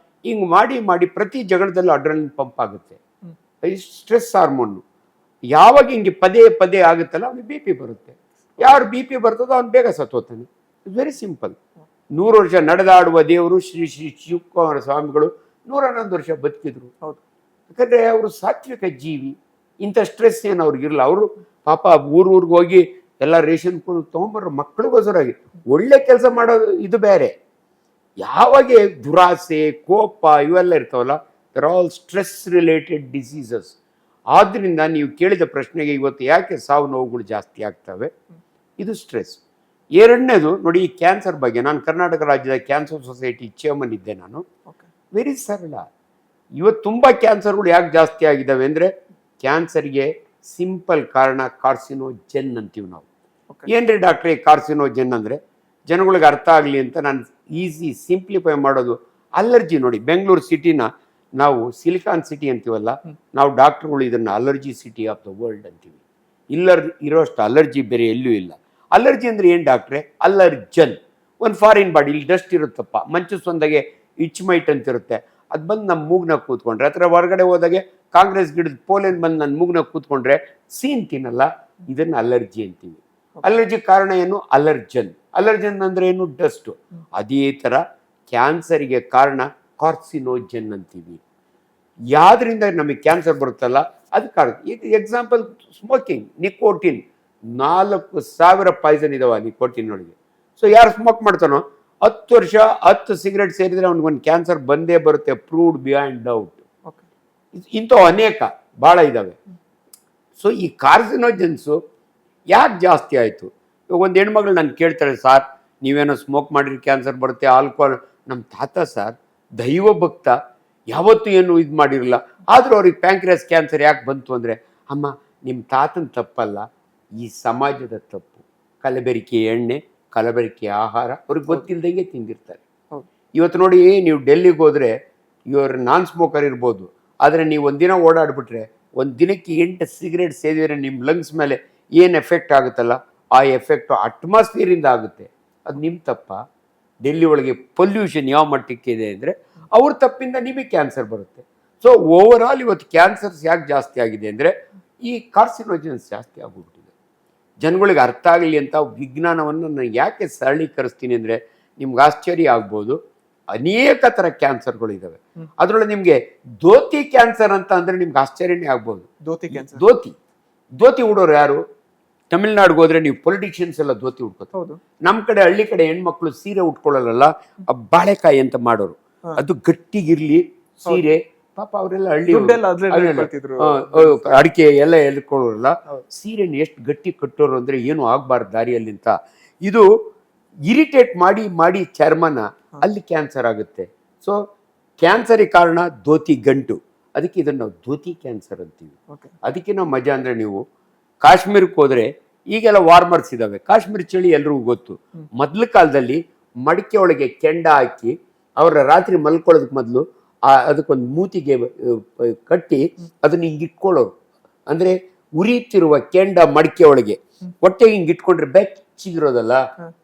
B: ಹಿಂಗೆ ಮಾಡಿ ಪ್ರತಿ ಜಗಳದಲ್ಲೂ ಅಡ್ರಿನಲಿನ್ ಪಂಪ್ ಆಗುತ್ತೆ. ಸ್ಟ್ರೆಸ್ ಹಾರ್ಮೋನು ಯಾವಾಗ ಹಿಂಗೆ ಪದೇ ಆಗುತ್ತಲ್ಲ, ಅವ್ನಿಗೆ BP ಬರುತ್ತೆ. ಯಾರು BP ಬರ್ತದೋ ಅವ್ನು ಬೇಗ ಸತ್ತೋತಾನೆ. It's very simple. 100 ವರ್ಷ ನಡೆದಾಡುವ ದೇವರು ಶ್ರೀ ಶಿವಕುಮಾರ ಸ್ವಾಮಿಗಳು 111 ವರ್ಷ ಬದುಕಿದ್ರು. ಹೌದು, ಯಾಕಂದರೆ ಅವರು ಸಾತ್ವಿಕ ಜೀವಿ. ಇಂಥ ಸ್ಟ್ರೆಸ್ ಏನು ಅವ್ರಿಗಿರಲ್ಲ. ಅವರು ಪಾಪ ಊರಿಗೆ ಹೋಗಿ ಎಲ್ಲ ರೇಷನ್ ತೊಗೊಂಬರೋ ಮಕ್ಕಳಿಗೋಸ್ಕರಾಗಿ ಒಳ್ಳೆ ಕೆಲಸ ಮಾಡೋದು ಇದು ಬೇರೆ. ಯಾವಾಗ ದುರಾಸೆ, ಕೋಪ ಇವೆಲ್ಲ ಇರ್ತಾವಲ್ಲ, there all stress related diseases. ಆದ್ದರಿಂದ ನೀವು ಕೇಳಿದ ಪ್ರಶ್ನೆಗೆ ಇವತ್ತು ಯಾಕೆ ಸಾವು ನೋವುಗಳು ಜಾಸ್ತಿ ಆಗ್ತವೆ, ಇದು ಸ್ಟ್ರೆಸ್. ಎರಡನೇದು ನೋಡಿ, ಈ ಕ್ಯಾನ್ಸರ್ ಬಗ್ಗೆ. ನಾನು ಕರ್ನಾಟಕ ರಾಜ್ಯದ ಕ್ಯಾನ್ಸರ್ ಸೊಸೈಟಿ ಚೇರ್ಮನ್ ಇದ್ದೆ ನಾನು. ವೆರಿ ಸರಳ. ಇವತ್ತು ತುಂಬ ಕ್ಯಾನ್ಸರ್ಗಳು ಯಾಕೆ ಜಾಸ್ತಿ ಆಗಿದ್ದಾವೆ ಅಂದರೆ, ಕ್ಯಾನ್ಸರ್ಗೆ ಸಿಂಪಲ್ ಕಾರಣ ಕಾರ್ಸಿನೋಜೆನ್ ಅಂತೀವಿ ನಾವು. ಏನ್ರಿ ಡಾಕ್ಟ್ರೆ ಕಾರ್ಸಿನೋಜೆನ್ ಅಂದರೆ? ಜನಗಳಿಗೆ ಅರ್ಥ ಆಗಲಿ ಅಂತ ನಾನು ಈಸಿ ಸಿಂಪ್ಲಿಫೈ ಮಾಡೋದು, ಅಲರ್ಜಿ. ನೋಡಿ, ಬೆಂಗಳೂರು ಸಿಟಿನ ನಾವು ಸಿಲಿಕಾನ್ ಸಿಟಿ ಅಂತೀವಲ್ಲ, ನಾವು ಡಾಕ್ಟ್ರುಗಳು ಇದನ್ನು allergy city of the world ಅಂತೀವಿ. ಇರೋಷ್ಟು ಅಲರ್ಜಿ ಬೇರೆ ಎಲ್ಲೂ ಇಲ್ಲ. ಅಲರ್ಜಿ ಅಂದರೆ ಏನು ಡಾಕ್ಟ್ರೆ? ಅಲರ್ಜನ್. ಒಂದು ಫಾರಿನ್ ಬಾಡಿ, ಇಲ್ಲಿ ಡಸ್ಟ್ ಇರುತ್ತಪ್ಪ, ಮಂಚು ಸೊಂದಾಗೆ ಇಚ್ಮೈಟ್ ಅಂತಿರುತ್ತೆ, ಅದು ಬಂದು ನಮ್ಮ ಮೂಗ್ನಾಗ ಕೂತ್ಕೊಂಡ್ರೆ, ಅಥವಾ ಹೊರಗಡೆ ಹೋದಾಗೆ ಕಾಂಗ್ರೆಸ್ ಗಿಡದ ಪೋಲೆನ್ ಬಂದು ನನ್ನ ಮೂಗ್ನಾಗ ಕೂತ್ಕೊಂಡ್ರೆ ಸೀನ್ ತಿನ್ನಲ್ಲ, ಇದನ್ನು ಅಲರ್ಜಿ ಅಂತೀವಿ. ಅಲರ್ಜಿ ಕಾರಣ ಏನು? ಅಲರ್ಜನ್. ಅಲರ್ಜನ್ ಅಂದರೆ ಏನು? ಡಸ್ಟು. ಅದೇ ಥರ ಕ್ಯಾನ್ಸರಿಗೆ ಕಾರಣ ಕಾರ್ಸಿನೋಜೆನ್ ಅಂತೀವಿ. ಯಾವ್ದ್ರಿಂದ ನಮಗೆ ಕ್ಯಾನ್ಸರ್ ಬರುತ್ತಲ್ಲ ಅದು ಕಾರಣ. ಈಗ ಎಕ್ಸಾಂಪಲ್ ಸ್ಮೋಕಿಂಗ್, ನಿಕೋಟಿನ್. 4000 ಪಾಯ್ಸನ್ ಇದಾವ ನಿಕೋಟಿನ್ ಒಳಗೆ. ಸೊ ಯಾರು ಸ್ಮೋಕ್ ಮಾಡ್ತಾನೋ 10 ವರ್ಷ 10 ಸಿಗರೆಟ್ ಸೇರಿದ್ರೆ ಅವ್ನಿಗೊಂದು ಕ್ಯಾನ್ಸರ್ ಬಂದೇ ಬರುತ್ತೆ, ಪ್ರೂವ್ಡ್ ಬಿಯಾಂಡ್ ಡೌಟ್. ಇಂಥವು ಅನೇಕ ಭಾಳ ಇದ್ದಾವೆ. ಸೊ ಈ ಕಾರ್ಸಿನೋಜನ್ಸು ಯಾಕೆ ಜಾಸ್ತಿ ಆಯಿತು? ಇವಾಗ ಒಂದು ಹೆಣ್ಮಗಳು ನಾನು ಕೇಳ್ತಾಳೆ, ಸಾರ್ ನೀವೇನೋ ಸ್ಮೋಕ್ ಮಾಡಿರಿ ಕ್ಯಾನ್ಸರ್ ಬರುತ್ತೆ, ಆಲ್ಕೋಹಾಲ್. ನಮ್ಮ ತಾತ ಸರ್ ದೈವ ಭಕ್ತ, ಯಾವತ್ತೂ ಏನು ಇದು ಮಾಡಿರಲಿಲ್ಲ, ಆದರೂ ಅವ್ರಿಗೆ ಪ್ಯಾಂಕ್ರಿಯಾಸ್ ಕ್ಯಾನ್ಸರ್ ಯಾಕೆ ಬಂತು ಅಂದರೆ, ಅಮ್ಮ ನಿಮ್ಮ ತಾತನ ತಪ್ಪಲ್ಲ, ಈ ಸಮಾಜದ ತಪ್ಪು. ಕಲಬೆರಕೆ ಎಣ್ಣೆ, ಕಲಬೆರಕೆ ಆಹಾರ ಅವ್ರಿಗೆ ಗೊತ್ತಿಲ್ಲದಂಗೆ ತಿಂದಿರ್ತಾರೆ. ಇವತ್ತು ನೋಡಿ, ನೀವು ಡೆಲ್ಲಿಗೆ ಹೋದರೆ ಇವರು ನಾನ್ ಸ್ಮೋಕರ್ ಇರ್ಬೋದು, ಆದರೆ ನೀವು ಒಂದಿನ ಓಡಾಡ್ಬಿಟ್ರೆ, ಒಂದು ದಿನಕ್ಕೆ 8 ಸಿಗರೇಟ್ ಸೇದಿದ್ರೆ ನಿಮ್ಮ ಲಂಗ್ಸ್ ಮೇಲೆ ಏನು ಎಫೆಕ್ಟ್ ಆಗುತ್ತಲ್ಲ, ಆ ಎಫೆಕ್ಟು ಅಟ್ಮಾಸ್ಫಿಯರಿಂದ ಆಗುತ್ತೆ. ಅದು ನಿಮ್ಮ ತಪ್ಪ? ಡೆಲ್ಲಿ ಒಳಗೆ ಪೊಲ್ಯೂಷನ್ ಯಾವ ಮಟ್ಟಕ್ಕೆ ಇದೆ ಅಂದರೆ ಅವ್ರ ತಪ್ಪಿಂದ ನಿಮಗೆ ಕ್ಯಾನ್ಸರ್ ಬರುತ್ತೆ. ಸೊ ಓವರ್ ಆಲ್ ಇವತ್ತು ಕ್ಯಾನ್ಸರ್ಸ್ ಯಾಕೆ ಜಾಸ್ತಿ ಆಗಿದೆ ಅಂದರೆ ಈ ಕಾರ್ಸಿನೋಜನ್ಸ್ ಜಾಸ್ತಿ ಆಗ್ಬಿಟ್ಟಿದೆ. ಜನಗಳಿಗೆ ಅರ್ಥ ಆಗಲಿ ಅಂತ ವಿಜ್ಞಾನವನ್ನು ನಾನು ಯಾಕೆ ಸರಳೀಕರಿಸ್ತೀನಿ ಅಂದರೆ, ನಿಮ್ಗೆ ಆಶ್ಚರ್ಯ ಆಗ್ಬೋದು, ಅನೇಕ ಥರ ಕ್ಯಾನ್ಸರ್ಗಳಿದ್ದಾವೆ. ಅದರೊಳಗೆ ನಿಮಗೆ ಧೋತಿ ಕ್ಯಾನ್ಸರ್ ಅಂತ ಅಂದರೆ ನಿಮ್ಗೆ ಆಶ್ಚರ್ಯನೇ ಆಗ್ಬೋದು.
A: ಧೋತಿ ಕ್ಯಾನ್ಸರ್,
B: ಧೋತಿ ಉಡೋರು ಯಾರು? ತಮಿಳ್ನಾಡಿಗೆ ಹೋದ್ರೆ ನೀವು ಪೊಲಿಟಿಷಿಯನ್ಸ್ ಎಲ್ಲ ಧೋತಿ ಉಟ್ಕೋತಾರೆ. ನಮ್ಮ ಕಡೆ ಹಳ್ಳಿ ಕಡೆ ಹೆಣ್ಮಕ್ಳು ಸೀರೆ ಉಟ್ಕೊಳ್ಳಲ್ಲ, ಬಾಳೆಕಾಯಿ ಅಂತ ಮಾಡೋರು, ಅದು ಗಟ್ಟಿಗಿರ್ಲಿ ಸೀರೆ. ಪಾಪ ಅವರೆಲ್ಲ ಹಳ್ಳಿ ಅಡಿಕೆ ಎಲ್ಲ ಎಳ್ಕೊಳ್ಳೋರಲ್ಲ, ಸೀರೆನ ಎಷ್ಟು ಗಟ್ಟಿ ಕಟ್ಟೋರು ಅಂದ್ರೆ ಏನು ಆಗ್ಬಾರ್ದು ದಾರಿಯಲ್ಲಿ ಅಂತ. ಇದು ಇರಿಟೇಟ್ ಮಾಡಿ ಮಾಡಿ ಚರ್ಮನ, ಅಲ್ಲಿ ಕ್ಯಾನ್ಸರ್ ಆಗುತ್ತೆ. ಸೊ ಕ್ಯಾನ್ಸರಿಗೆ ಕಾರಣ ಧೋತಿ ಗಂಟು, ಅದಕ್ಕೆ ಇದನ್ನು ನಾವು ಧೋತಿ ಕ್ಯಾನ್ಸರ್ ಅಂತೀವಿ. ಅದಕ್ಕೆ ನಾವು ಮಜಾ ಅಂದರೆ, ನೀವು ಕಾಶ್ಮೀರಕ್ಕೆ ಹೋದರೆ ಈಗೆಲ್ಲ ವಾರ್ಮರ್ಸ್ ಇದ್ದಾವೆ. ಕಾಶ್ಮೀರ ಚಳಿ ಎಲ್ರಿಗೂ ಗೊತ್ತು. ಮೊದಲ ಕಾಲದಲ್ಲಿ ಮಡಿಕೆ ಒಳಗೆ ಕೆಂಡ ಹಾಕಿ ಅವರ ರಾತ್ರಿ ಮಲ್ಕೊಳ್ಳೋದಕ್ಕೆ ಮೊದಲು ಅದಕ್ಕೊಂದು ಮೂತಿಗೆ ಕಟ್ಟಿ ಅದನ್ನ ಹಿಂಗೆ ಇಟ್ಕೊಳ್ಳೋರು. ಅಂದರೆ ಉರಿಯುತ್ತಿರುವ ಕೆಂಡ ಮಡಿಕೆ ಒಳಗೆ ಹೊಟ್ಟೆಗೆ ಹಿಂಗೆ ಇಟ್ಕೊಂಡ್ರೆ ಬೆಚ್ಚಿಗಿರೋದಲ್ಲ.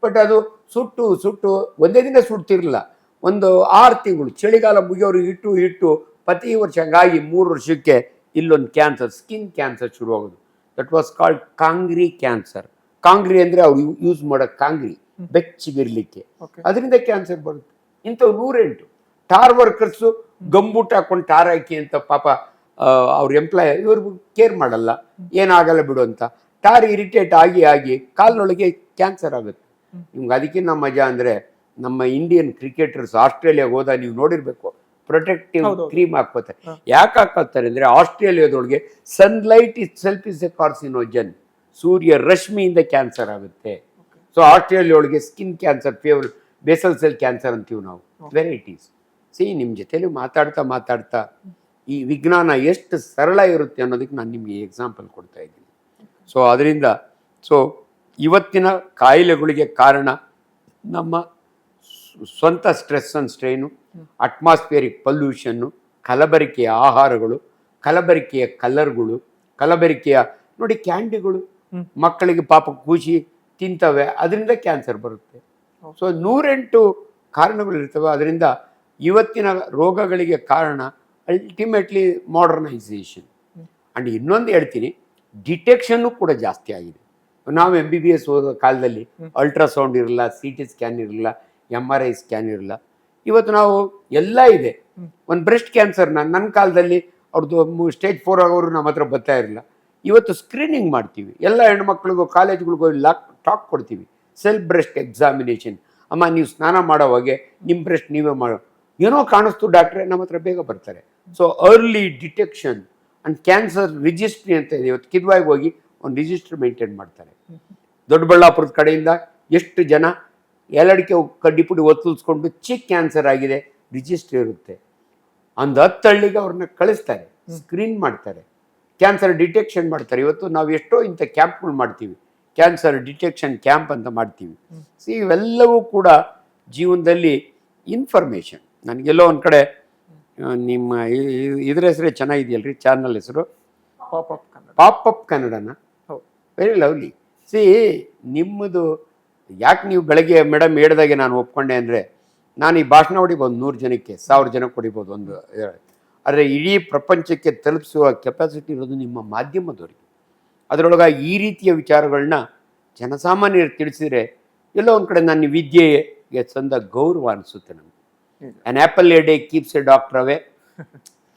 B: ಬಟ್ ಅದು ಸುಟ್ಟು ಸುಟ್ಟು ಒಂದೇ ದಿನ ಸುಡ್ತಿರ್ಲಿಲ್ಲ, ಒಂದು 6 ತಿಂಗಳು ಚಳಿಗಾಲ ಮುಗಿಯೋರು ಇಟ್ಟು ಪ್ರತಿ ವರ್ಷ ಹಂಗಾಗಿ 3 ವರ್ಷಕ್ಕೆ ಇಲ್ಲೊಂದು ಕ್ಯಾನ್ಸರ್, ಸ್ಕಿನ್ ಕ್ಯಾನ್ಸರ್ ಶುರುವಾಗೋದು. That was called Kangri cancer. Kangri ಅಂದರೆ ಅವ್ರು ಯೂಸ್ ಮಾಡೋ ಕಾಂಗ್ರಿ, ಬೆಚ್ಚಗಿರ್ಲಿಕ್ಕೆ, ಅದರಿಂದ ಕ್ಯಾನ್ಸರ್ ಬರುತ್ತೆ. ಇಂಥವು 108 ಟಾರ್ ವರ್ಕರ್ಸು ಗಂಬೂಟ್ ಹಾಕೊಂಡು ಟಾರ್ ಹಾಕಿ ಅಂತ ಪಾಪ ಅವ್ರ ಎಂಪ್ಲಾಯ್ ಇವ್ರಿಗೂ ಕೇರ್ ಮಾಡಲ್ಲ, ಏನಾಗಲ್ಲ ಬಿಡು ಅಂತ. ಟಾರ್ ಇರಿಟೇಟ್ ಆಗಿ ಕಾಲಿನೊಳಗೆ ಕ್ಯಾನ್ಸರ್ ಆಗುತ್ತೆ. ನಿಮ್ಗೆ ಅದಕ್ಕಿಂತ ಮಜಾ ಅಂದರೆ, ನಮ್ಮ ಇಂಡಿಯನ್ ಕ್ರಿಕೆಟರ್ಸ್ ಆಸ್ಟ್ರೇಲಿಯಾಗೆ ಹೋದ ನೀವು ನೋಡಿರ್ಬೇಕು, ಪ್ರೊಟೆಕ್ಟಿವ್ ಕ್ರೀಮ್ ಹಾಕ್ಕೋತಾರೆ. ಯಾಕೆ ಹಾಕೋತಾರೆ ಅಂದರೆ, ಆಸ್ಟ್ರೇಲಿಯಾದೊಳಗೆ sunlight itself is a carcinogen, ಸೂರ್ಯ ರಶ್ಮಿಯಿಂದ ಕ್ಯಾನ್ಸರ್ ಆಗುತ್ತೆ. ಸೊ ಆಸ್ಟ್ರೇಲಿಯಾ ಒಳಗೆ skin cancer, basal cell cancer ಅಂತೀವಿ ನಾವು, ವೆರೈಟೀಸ್. ನಿಮ್ಮ ಜೊತೆಲಿ ಮಾತಾಡ್ತಾ ಈ ವಿಜ್ಞಾನ ಎಷ್ಟು ಸರಳ ಇರುತ್ತೆ ಅನ್ನೋದಕ್ಕೆ ನಾನು ನಿಮಗೆ ಎಕ್ಸಾಂಪಲ್ ಕೊಡ್ತಾ ಇದ್ದೀನಿ. ಸೊ ಅದರಿಂದ ಇವತ್ತಿನ ಕಾಯಿಲೆಗಳಿಗೆ ಕಾರಣ ನಮ್ಮ ಸ್ವಂತ stress and strain, atmospheric pollution, ಕಲಬೆರಕೆಯ ಆಹಾರಗಳು, ಕಲಬೆರಕೆಯ ಕಲರ್ಗಳು, ಕಲಬೆರಕೆಯ ನೋಡಿ ಕ್ಯಾಂಡಿಗಳು ಮಕ್ಕಳಿಗೆ ಪಾಪ ಖುಷಿ ತಿಂತವೆ, ಅದರಿಂದ ಕ್ಯಾನ್ಸರ್ ಬರುತ್ತೆ. ಸೊ 108 ಕಾರಣಗಳಿರ್ತವೆ. ಅದರಿಂದ ಇವತ್ತಿನ ರೋಗಗಳಿಗೆ ಕಾರಣ ಅಲ್ಟಿಮೇಟ್ಲಿ ಮಾಡರ್ನೈಸೇಷನ್. ಆ್ಯಂಡ್ ಇನ್ನೊಂದು ಹೇಳ್ತೀನಿ, ಡಿಟೆಕ್ಷನ್ನು ಕೂಡ ಜಾಸ್ತಿ ಆಗಿದೆ. ನಾವು MBBS ಓದೋ ಕಾಲದಲ್ಲಿ ಅಲ್ಟ್ರಾಸೌಂಡ್ ಇರಲಿಲ್ಲ, CT ಸ್ಕ್ಯಾನ್ ಇರಲಿಲ್ಲ, MRI ಸ್ಕ್ಯಾನ್ ಇರಲಿಲ್ಲ. ಇವತ್ತು ನಾವು ಎಲ್ಲ ಇದೆ. ಒಂದು ಬ್ರೆಸ್ಟ್ ಕ್ಯಾನ್ಸರ್ ನನ್ನ ಕಾಲದಲ್ಲಿ ಅವ್ರದ್ದು ಸ್ಟೇಜ್ 4 ಆಗೋರು ನಮ್ಮ ಹತ್ರ ಬರ್ತಾ ಇರಲಿಲ್ಲ. ಇವತ್ತು ಸ್ಕ್ರೀನಿಂಗ್ ಮಾಡ್ತೀವಿ, ಎಲ್ಲ ಹೆಣ್ಮಕ್ಳಿಗೂ ಕಾಲೇಜ್ಗಳಿಗೂ ಟಾಕ್ ಕೊಡ್ತೀವಿ, ಸೆಲ್ಫ್ ಬ್ರೆಸ್ಟ್ ಎಕ್ಸಾಮಿನೇಷನ್. ಅಮ್ಮ ನೀವು ಸ್ನಾನ ಮಾಡೋವಾಗೆ ನಿಮ್ಮ ಬ್ರೆಸ್ಟ್ ನೀವೇ ಮಾಡೋ, ಏನೋ ಕಾಣಿಸ್ತು ಡಾಕ್ಟ್ರೆ, ನಮ್ಮ ಹತ್ರ ಬೇಗ ಬರ್ತಾರೆ. So early detection and cancer registry ಅಂತ ಇದೆ. ಇವತ್ತು ಕಿದ್ವಾಯಿಗೆ ಹೋಗಿ ಒಂದು ರಿಜಿಸ್ಟ್ರ್ ಮೇಂಟೈನ್ ಮಾಡ್ತಾರೆ. ದೊಡ್ಡಬಳ್ಳಾಪುರದ ಕಡೆಯಿಂದ ಎಷ್ಟು ಜನ ಎಲ್ಲಡಿಕೆ ಕಡ್ಡಿಪುಡಿ ಒತ್ತಲ್ಸ್ಕೊಂಡು ಚಿಕ್ಕ ಕ್ಯಾನ್ಸರ್ ಆಗಿದೆ, ರಿಜಿಸ್ಟ್ರಿ ಇರುತ್ತೆ. ಒಂದು 10 ಹಳ್ಳಿಗೆ ಅವ್ರನ್ನ ಕಳಿಸ್ತಾರೆ, ಸ್ಕ್ರೀನ್ ಮಾಡ್ತಾರೆ, ಕ್ಯಾನ್ಸರ್ ಡಿಟೆಕ್ಷನ್ ಮಾಡ್ತಾರೆ. ಇವತ್ತು ನಾವು ಎಷ್ಟೋ ಇಂಥ ಕ್ಯಾಂಪ್ಗಳು ಮಾಡ್ತೀವಿ, ಕ್ಯಾನ್ಸರ್ ಡಿಟೆಕ್ಷನ್ ಕ್ಯಾಂಪ್ ಅಂತ ಮಾಡ್ತೀವಿ. ಇವೆಲ್ಲವೂ ಕೂಡ ಜೀವನದಲ್ಲಿ ಇನ್ಫಾರ್ಮೇಷನ್. ನನಗೆಲ್ಲೋ ಒಂದು ಕಡೆ ನಿಮ್ಮ ಇದ್ರ ಹೆಸರೇ ಚೆನ್ನಾಗಿದೆಯಲ್ರಿ, ಚಾನಲ್ ಹೆಸರು ಪಾಪಪ್ ಕನ್ನಡನ, ವೆರಿ ಲವ್ಲಿ. ನಿಮ್ಮದು ಯಾಕೆ ನೀವು ಬೆಳಗ್ಗೆ ಮೇಡಮ್ ಹೇಳ್ದಾಗೆ ನಾನು ಒಪ್ಕೊಂಡೆ ಅಂದರೆ, ನಾನು ಈ ಭಾಷಣ ಹೊಡಿಬೋದು 100 ಜನಕ್ಕೆ, 1000 ಜನಕ್ಕೆ ಹೊಡಿಬೋದು ಒಂದು, ಆದರೆ ಇಡೀ ಪ್ರಪಂಚಕ್ಕೆ ತಲುಪಿಸುವ ಕೆಪಾಸಿಟಿ ಇರೋದು ನಿಮ್ಮ ಮಾಧ್ಯಮದವರಿಗೆ. ಅದರೊಳಗೆ ಈ ರೀತಿಯ ವಿಚಾರಗಳನ್ನ ಜನಸಾಮಾನ್ಯರು ತಿಳಿಸಿದರೆ ಎಲ್ಲೋ ಒಂದು ಕಡೆ ನನ್ನ ವಿದ್ಯೆಗೆ ಸಂದ ಗೌರವ ಅನಿಸುತ್ತೆ ನಮಗೆ. An apple a day keeps a doctor away.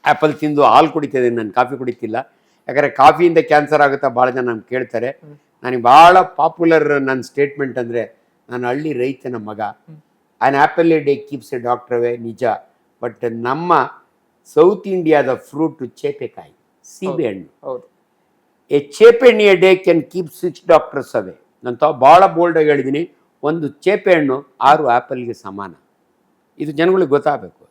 B: Apple ತಿಂದು ಹಾಲು ಕುಡಿತಿದೆ, ನಾನು ಕಾಫಿ ಕುಡಿತಿಲ್ಲ. ಯಾಕಂದರೆ ಕಾಫಿಯಿಂದ ಕ್ಯಾನ್ಸರ್ ಆಗುತ್ತಾ ಭಾಳ ಜನ ನಮ್ಗೆ ಕೇಳ್ತಾರೆ. ನನಗೆ ಭಾಳ ಪಾಪ್ಯುಲರ್ ನನ್ನ ಸ್ಟೇಟ್ಮೆಂಟ್ ಅಂದರೆ, ನಾನು ಹಳ್ಳಿ ರೈತನ ಮಗ, an apple a day keeps a doctor away ನಿಜ. ಬಟ್ ನಮ್ಮ ಸೌತ್ ಇಂಡಿಯಾದ ಫ್ರೂಟು ಚೇಪೆಕಾಯಿ, ಸೀಬೆಹಣ್ಣು.
A: ಹೌದು.
B: ಎ ಚೇಪೆಹಣ್ಣು a day can keep 6 doctors away. ನಾನು ಭಾಳ ಬೋಲ್ಡಾಗಿ ಹೇಳಿದ್ದೀನಿ, ಒಂದು ಚೇಪೆಹಣ್ಣು 6 ಆ್ಯಪಲ್ಗೆ ಸಮಾನ. ಇದು ಜನಗಳಿಗೆ ಗೊತ್ತಾಗಬೇಕು.